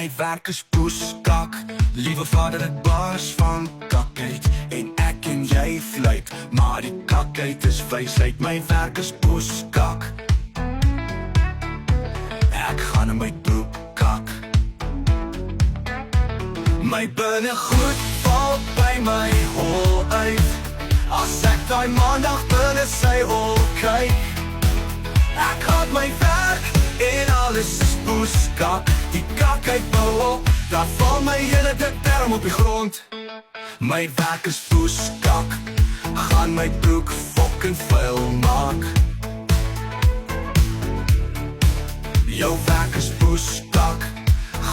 My werk is poeskak, liewe vader het baas van kakheid. En ek en jy vluit, maar die kakheid is wysheid. My werk is poeskak, ek gaan in my broek kak. My binnegoed val by my hol uit, as ek daai maandag binne sy hol kyk. Ek haat my werk en alles is poeskak. Die kakheid bou op, daar val my hele term op die grond. My werk is poeskak, gaan my broek fucking vuil maak. Jou werk is poeskak,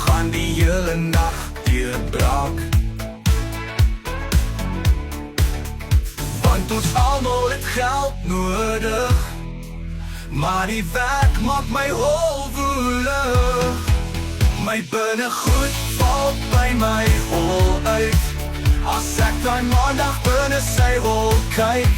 gaan die hele nacht deurbraak. Want ons almal het geld nodig, maar die werk maak my hol woelig. My binnegoed val by my hol uit, as ek daai maandag binne sy hol kyk.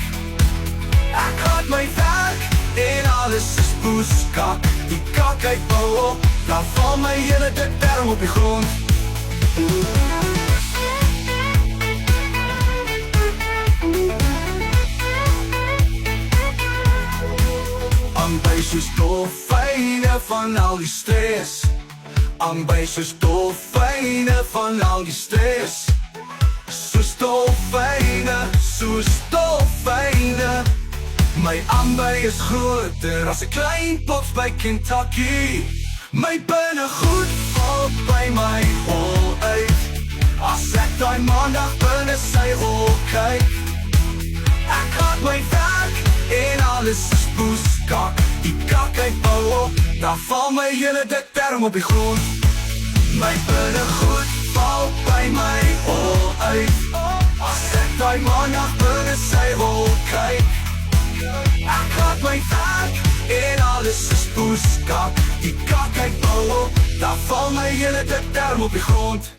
Ek haat my werk en alles is poeskak. Die kakheid bou op, daar val my hele term op die grond. Aanby soos dolfyne van al die stres, aanby soos dolfyne van al die stres. Soos dolfyne, soos dolfyne. My aanby is groter as 'n klein pot by Kentucky. My binnegoed val by my hol uit, as ek daai maandag binne sy hol kyk. Ek haat my werk en alles is poeskak. Die kakheid bou op, daar val my hele term op die grond. My binnegoed val by my hol uit, as ek daai maandag binne sy hol kyk. Ek haat my werk en alles is poeskak. Die kakheid bou op, daar val my hele term op die grond.